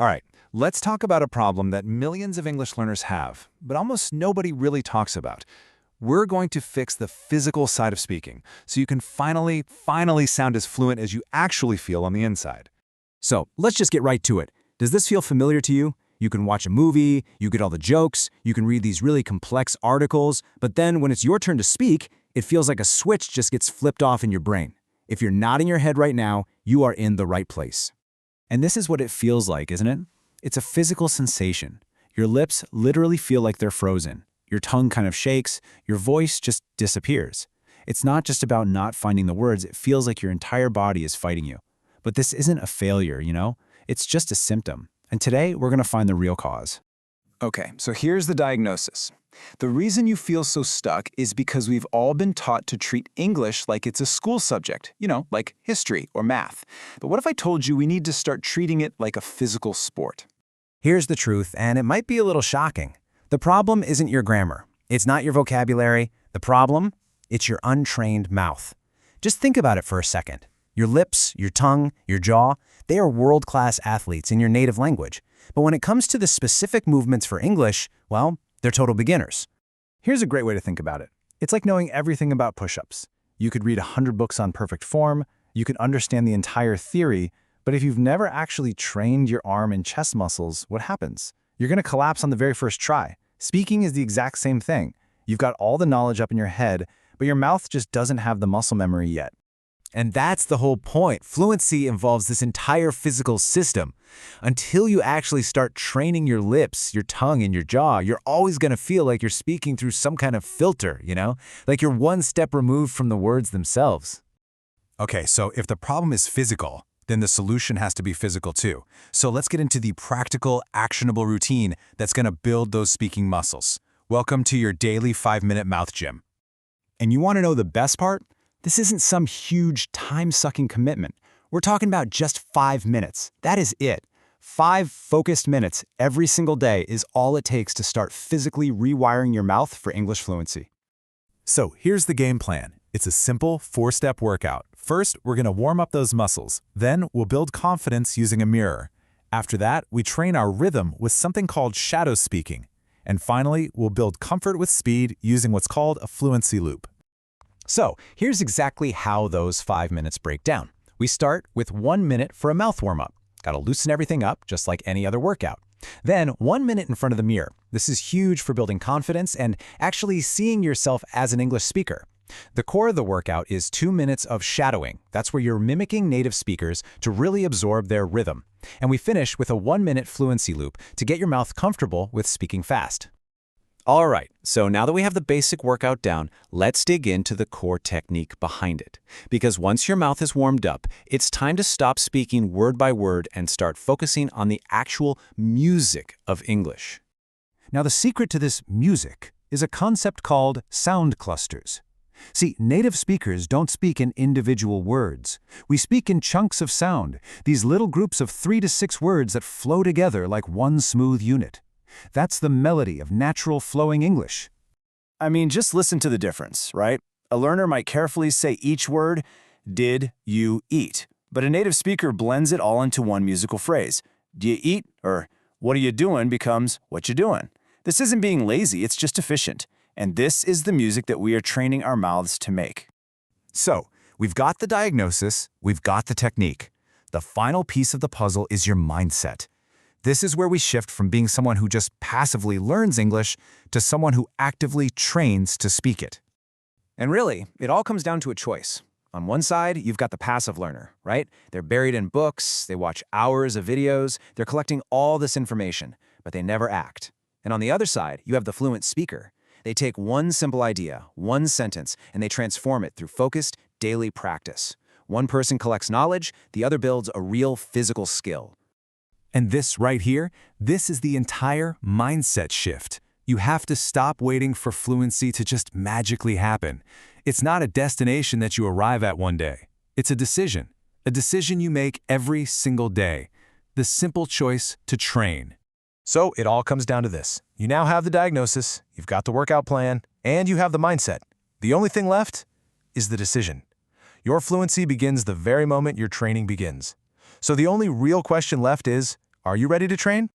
All right, let's talk about a problem that millions of English learners have, but almost nobody really talks about. We're going to fix the physical side of speaking, so you can finally sound as fluent as you actually feel on the inside. So let's just get right to it. Does this feel familiar to you? You can watch a movie, you get all the jokes, you can read these really complex articles, but then when it's your turn to speak, it feels like a switch just gets flipped off in your brain. If you're nodding your head right now, you are in the right place. And this is what it feels like, isn't it? It's a physical sensation. Your lips literally feel like they're frozen. Your tongue kind of shakes, your voice just disappears. It's not just about not finding the words, it feels like your entire body is fighting you. But this isn't a failure, you know? It's just a symptom. And today, we're going to find the real cause. Okay, so here's the diagnosis. The reason you feel so stuck is because we've all been taught to treat English like it's a school subject, like history or math. But what if I told you we need to start treating it like a physical sport? Here's the truth, and it might be a little shocking. The problem isn't your grammar. It's not your vocabulary. The problem? It's your untrained mouth. Just think about it for a second. Your lips, your tongue, your jaw, they are world-class athletes in your native language. But when it comes to the specific movements for English, well, they're total beginners. Here's a great way to think about it. It's like knowing everything about push-ups. You could read 100 books on perfect form, you could understand the entire theory, but if you've never actually trained your arm and chest muscles, what happens? You're going to collapse on the very first try. Speaking is the exact same thing. You've got all the knowledge up in your head, but your mouth just doesn't have the muscle memory yet. And that's the whole point. Fluency involves this entire physical system. Until you actually start training your lips, your tongue, and your jaw, you're always going to feel like you're speaking through some kind of filter, Like you're one step removed from the words themselves. Okay, so if the problem is physical, then the solution has to be physical too. So let's get into the practical, actionable routine that's going to build those speaking muscles. Welcome to your daily 5-minute mouth gym. And you want to know the best part? This isn't some huge time-sucking commitment. We're talking about just 5 minutes. That is it. 5 focused minutes every single day is all it takes to start physically rewiring your mouth for English fluency. So here's the game plan. It's a simple 4-step workout. First, we're going to warm up those muscles. Then we'll build confidence using a mirror. After that, we train our rhythm with something called shadow speaking. And finally, we'll build comfort with speed using what's called a fluency loop. So here's exactly how those 5 minutes break down. We start with 1 minute for a mouth warm-up. Got to loosen everything up, just like any other workout. Then 1 minute in front of the mirror. This is huge for building confidence and actually seeing yourself as an English speaker. The core of the workout is 2 minutes of shadowing. That's where you're mimicking native speakers to really absorb their rhythm. And we finish with a 1-minute fluency loop to get your mouth comfortable with speaking fast. All right, so now that we have the basic workout down, let's dig into the core technique behind it. Because once your mouth is warmed up, it's time to stop speaking word by word and start focusing on the actual music of English. Now, the secret to this music is a concept called sound clusters. See, native speakers don't speak in individual words. We speak in chunks of sound, these little groups of 3 to 6 words that flow together like one smooth unit. That's the melody of natural flowing English. I mean, just listen to the difference, right? A learner might carefully say each word, did you eat? But a native speaker blends it all into one musical phrase. Do you eat? Or what are you doing becomes what you doing. This isn't being lazy, it's just efficient. And this is the music that we are training our mouths to make. So, we've got the diagnosis, we've got the technique. The final piece of the puzzle is your mindset. This is where we shift from being someone who just passively learns English to someone who actively trains to speak it. And really, it all comes down to a choice. On one side, you've got the passive learner, right? They're buried in books, they watch hours of videos, they're collecting all this information, but they never act. And on the other side, you have the fluent speaker. They take one simple idea, one sentence, and they transform it through focused, daily practice. One person collects knowledge, the other builds a real physical skill. And this right here, this is the entire mindset shift. You have to stop waiting for fluency to just magically happen. It's not a destination that you arrive at one day. It's a decision you make every single day. The simple choice to train. So it all comes down to this. You now have the diagnosis, you've got the workout plan, and you have the mindset. The only thing left is the decision. Your fluency begins the very moment your training begins. So the only real question left is, Are you ready to train?